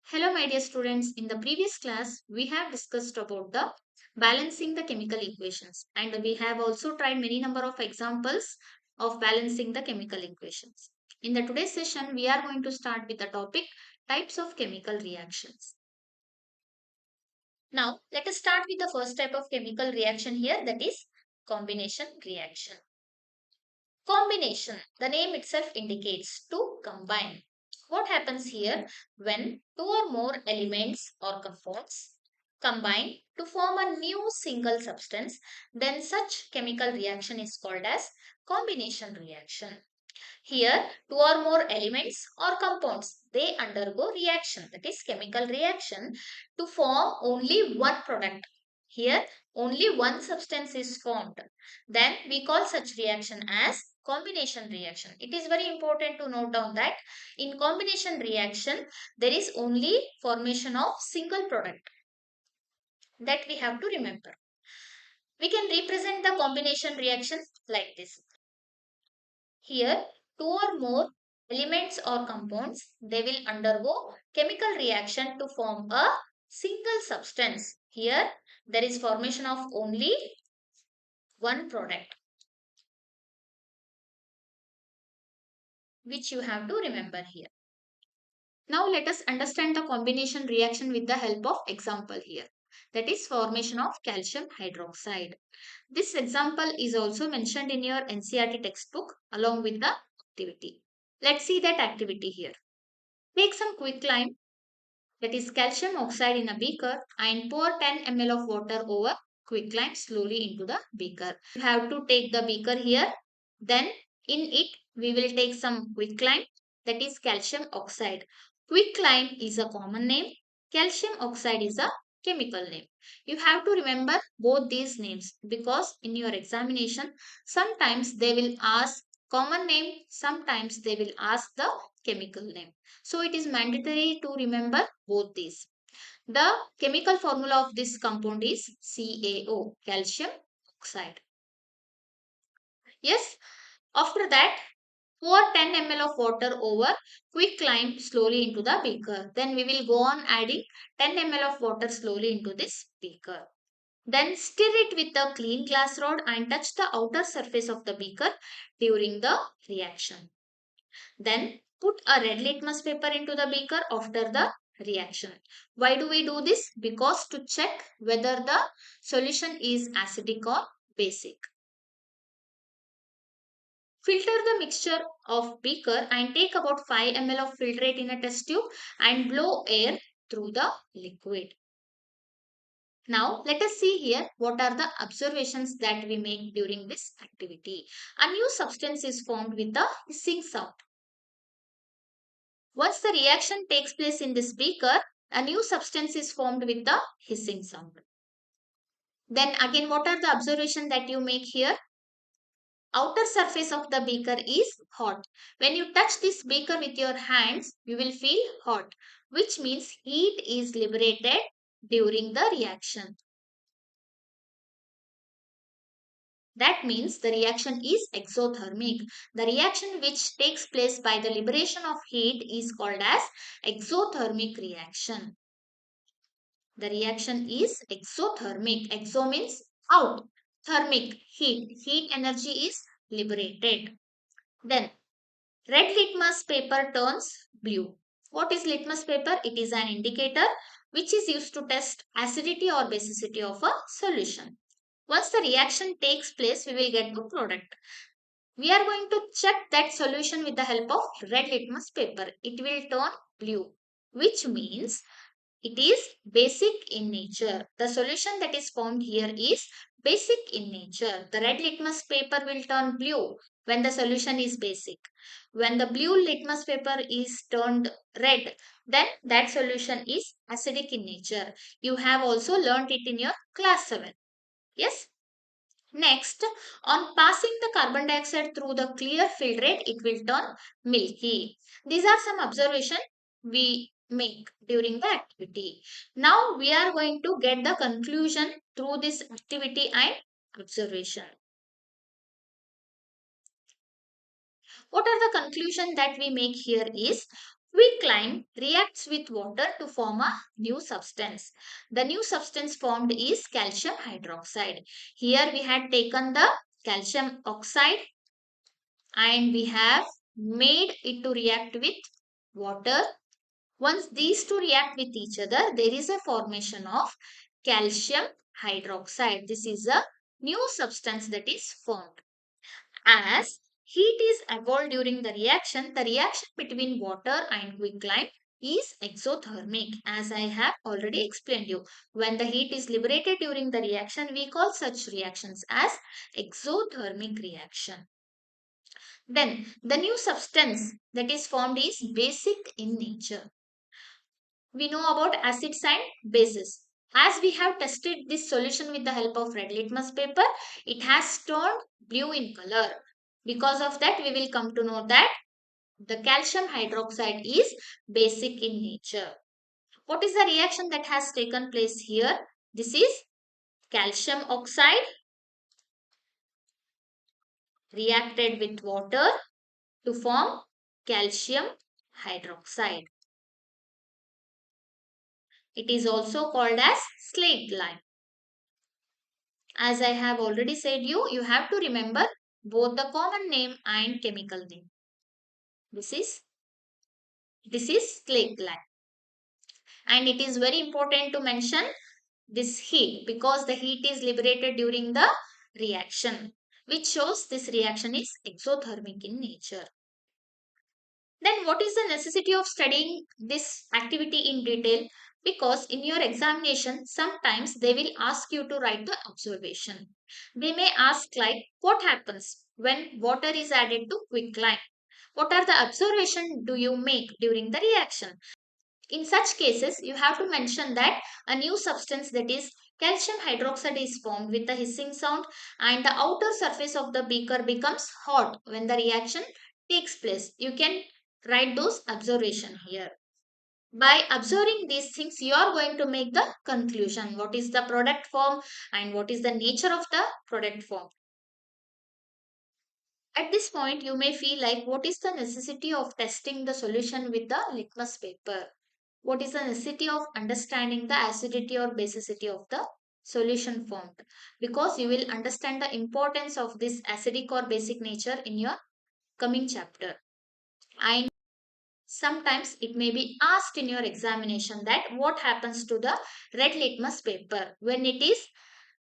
Hello, my dear students. In the previous class, we have discussed about the balancing the chemical equations, and we have also tried many number of examples of balancing the chemical equations. In the today's session, we are going to start with the topic types of chemical reactions. Now, let us start with the first type of chemical reaction here, that is combination reaction. Combination, the name itself indicates to combine. What happens here when two or more elements or compounds combine to form a new single substance, then such chemical reaction is called as combination reaction. Here, two or more elements or compounds, they undergo reaction, that is chemical reaction, to form only one product. Here, only one substance is formed. Then we call such reaction as combination reaction. It is very important to note down that in combination reaction, there is only formation of single product. That we have to remember. We can represent the combination reaction like this. Here, two or more elements or compounds, they will undergo chemical reaction to form a single substance. Here, there is formation of only one product, which you have to remember here. Now, let us understand the combination reaction with the help of example here. That is formation of calcium hydroxide. This example is also mentioned in your NCERT textbook along with the activity. Let's see that activity here. Take some quicklime, that is calcium oxide, in a beaker and pour 10 ml of water over quicklime slowly into the beaker. You have to take the beaker here. Then in it we will take some quicklime, that is calcium oxide. Quicklime is a common name. Calcium oxide is a chemical name. You have to remember both these names because in your examination sometimes they will ask common name, sometimes they will ask the chemical name. So it is mandatory to remember both these. The chemical formula of this compound is CaO, calcium oxide. Yes, after that, pour 10 ml of water over quicklime slowly into the beaker. Then we will go on adding 10 ml of water slowly into this beaker. Then stir it with a clean glass rod and touch the outer surface of the beaker during the reaction. Then put a red litmus paper into the beaker after the reaction. Why do we do this? Because to check whether the solution is acidic or basic. Filter the mixture of beaker and take about 5 ml of filtrate in a test tube and blow air through the liquid. Now let us see here what are the observations that we make during this activity. A new substance is formed with a hissing sound. Once the reaction takes place in this beaker, a new substance is formed with the hissing sound. Then again, what are the observations that you make here? Outer surface of the beaker is hot. When you touch this beaker with your hands, you will feel hot, which means heat is liberated during the reaction. That means the reaction is exothermic. The reaction which takes place by the liberation of heat is called as exothermic reaction. The reaction is exothermic. Exo means out. Thermic, heat. Heat energy is liberated. Then red litmus paper turns blue. What is litmus paper? It is an indicator which is used to test acidity or basicity of a solution. Once the reaction takes place, we will get the product. We are going to check that solution with the help of red litmus paper. It will turn blue, which means it is basic in nature. The solution that is formed here is basic in nature. The red litmus paper will turn blue when the solution is basic. When the blue litmus paper is turned red, then that solution is acidic in nature. You have also learnt it in your class 7. Yes? Next, on passing the carbon dioxide through the clear filtrate, it will turn milky. These are some observations we make during the activity. Now we are going to get the conclusion through this activity and observation. What are the conclusion that we make here is Quicklime reacts with water to form a new substance. The new substance formed is calcium hydroxide. Here we had taken the calcium oxide and we have made it to react with water. Once these two react with each other, there is a formation of calcium hydroxide. This is a new substance that is formed. As heat is evolved during the reaction between water and quicklime is exothermic. As I have already explained you, when the heat is liberated during the reaction, we call such reactions as exothermic reaction. Then the new substance that is formed is basic in nature. We know about acids and bases. As we have tested this solution with the help of red litmus paper, it has turned blue in color. Because of that, we will come to know that the calcium hydroxide is basic in nature. What is the reaction that has taken place here? This is calcium oxide reacted with water to form calcium hydroxide. It is also called as slaked lime. As I have already said you have to remember both the common name and chemical name. This is slaked lime. And it is very important to mention this heat because the heat is liberated during the reaction, which shows this reaction is exothermic in nature. Then what is the necessity of studying this activity in detail? Because in your examination, sometimes they will ask you to write the observation. They may ask like, what happens when water is added to quicklime? What are the observation do you make during the reaction? In such cases, you have to mention that a new substance that is calcium hydroxide is formed with a hissing sound and the outer surface of the beaker becomes hot when the reaction takes place. You can write those observation here. By observing these things, you are going to make the conclusion. What is the product form and what is the nature of the product form? At this point, you may feel like what is the necessity of testing the solution with the litmus paper? What is the necessity of understanding the acidity or basicity of the solution formed? Because you will understand the importance of this acidic or basic nature in your coming chapter. And sometimes it may be asked in your examination that what happens to the red litmus paper when it is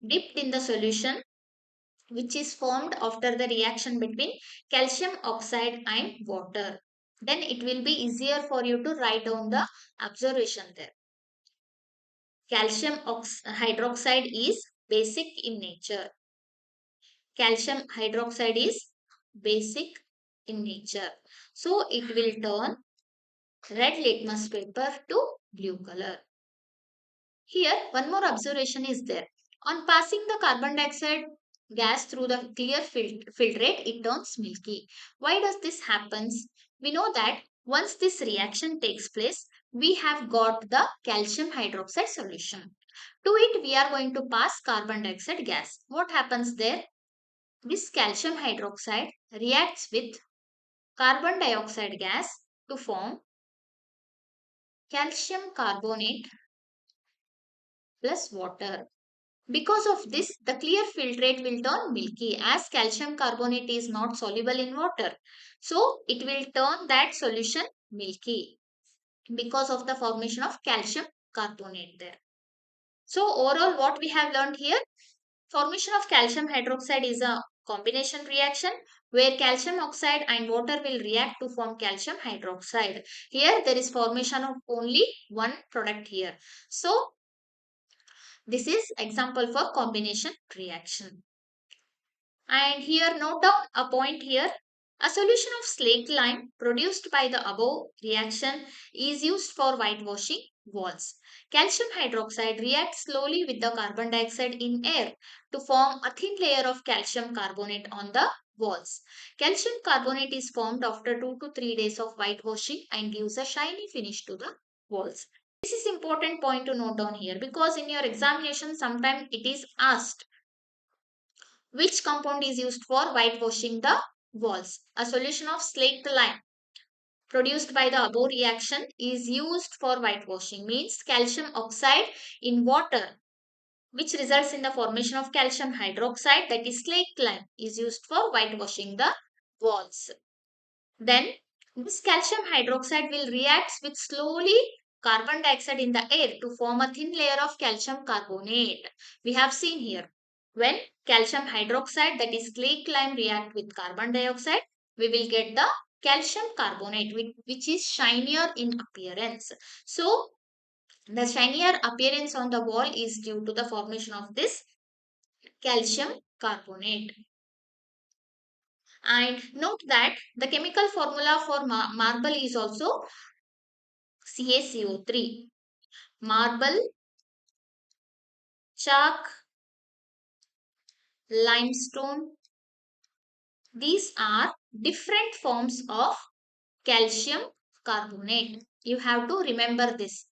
dipped in the solution which is formed after the reaction between calcium oxide and water. Then it will be easier for you to write down the observation there. Hydroxide is basic in nature. Calcium hydroxide is basic in nature. So it will turn red litmus paper to blue color. Here, one more observation is there. On passing the carbon dioxide gas through the clear filtrate, it turns milky. Why does this happens? We know that once this reaction takes place, we have got the calcium hydroxide solution. To it, we are going to pass carbon dioxide gas. What happens there? This calcium hydroxide reacts with carbon dioxide gas to form calcium carbonate plus water. Because of this, the clear filtrate will turn milky as calcium carbonate is not soluble in water. So, it will turn that solution milky because of the formation of calcium carbonate there. So, overall what we have learned here, formation of calcium hydroxide is a combination reaction where calcium oxide and water will react to form calcium hydroxide. Here there is formation of only one product here. So, this is example for combination reaction. And here note down a point here. A solution of slaked lime produced by the above reaction is used for whitewashing walls. Calcium hydroxide reacts slowly with the carbon dioxide in air to form a thin layer of calcium carbonate on the walls. Calcium carbonate is formed after 2 to 3 days of whitewashing and gives a shiny finish to the walls. This is important point to note down here because in your examination sometimes it is asked which compound is used for whitewashing the walls. A solution of slaked lime produced by the above reaction is used for whitewashing, means calcium oxide in water which results in the formation of calcium hydroxide, that is slaked lime, is used for whitewashing the walls. Then this calcium hydroxide will react with slowly carbon dioxide in the air to form a thin layer of calcium carbonate. We have seen here when calcium hydroxide, that is slaked lime, react with carbon dioxide, we will get the calcium carbonate which is shinier in appearance. So the shinier appearance on the wall is due to the formation of this calcium carbonate. And note that the chemical formula for marble is also CaCO3. Marble, chalk, limestone, these are different forms of calcium carbonate. You have to remember this.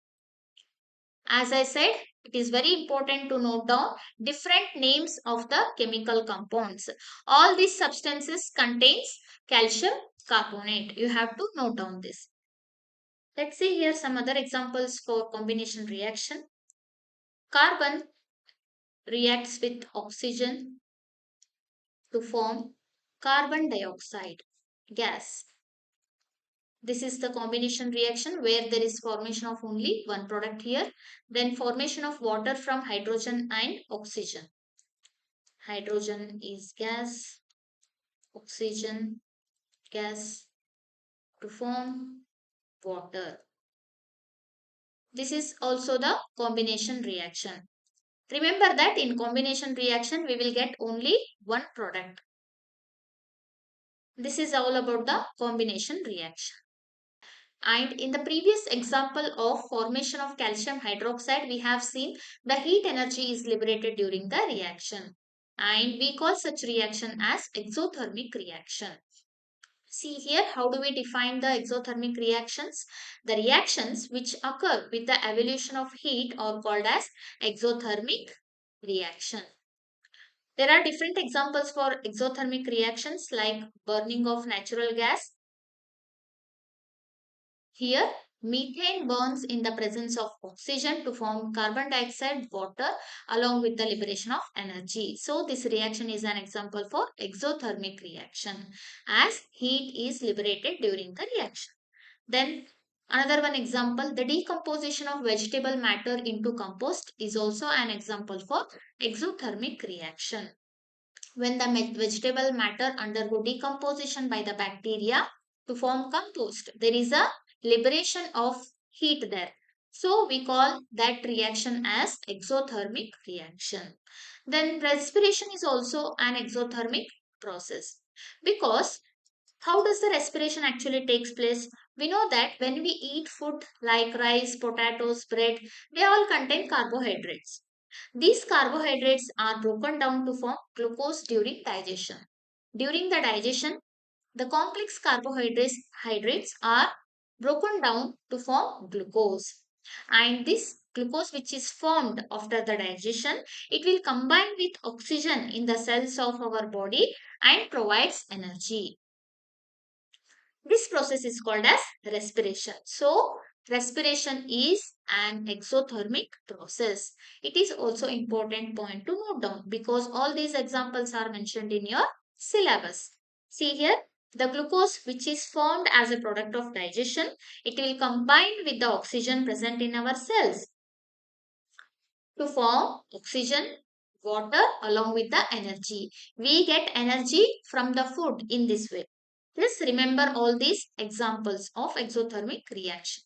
As I said, it is very important to note down different names of the chemical compounds. All these substances contains calcium carbonate. You have to note down this. Let's see here some other examples for combination reaction. Carbon reacts with oxygen to form carbon dioxide gas. This is the combination reaction where there is formation of only one product here. Then formation of water from hydrogen and oxygen. Hydrogen is gas, oxygen gas to form water. This is also the combination reaction. Remember that in combination reaction we will get only one product. This is all about the combination reaction. And in the previous example of formation of calcium hydroxide, we have seen the heat energy is liberated during the reaction. And we call such reaction as exothermic reaction. See here, how do we define the exothermic reactions? The reactions which occur with the evolution of heat are called as exothermic reaction. There are different examples for exothermic reactions like burning of natural gas. Here, methane burns in the presence of oxygen to form carbon dioxide, water along with the liberation of energy. So, this reaction is an example for exothermic reaction as heat is liberated during the reaction. Then another one example, the decomposition of vegetable matter into compost is also an example for exothermic reaction. When the vegetable matter undergo decomposition by the bacteria to form compost, there is a liberation of heat there. So we call that reaction as exothermic reaction. Then respiration is also an exothermic process because how does the respiration actually takes place? We know that when we eat food like rice, potatoes, bread, they all contain carbohydrates. These carbohydrates are broken down to form glucose during digestion. During the digestion, the complex carbohydrates hydrates are broken down to form glucose. And this glucose which is formed after the digestion, it will combine with oxygen in the cells of our body and provides energy. This process is called as respiration. So, respiration is an exothermic process. It is also important point to note down because all these examples are mentioned in your syllabus. See here, the glucose which is formed as a product of digestion, it will combine with the oxygen present in our cells to form oxygen, water along with the energy. We get energy from the food in this way. Please remember all these examples of exothermic reaction.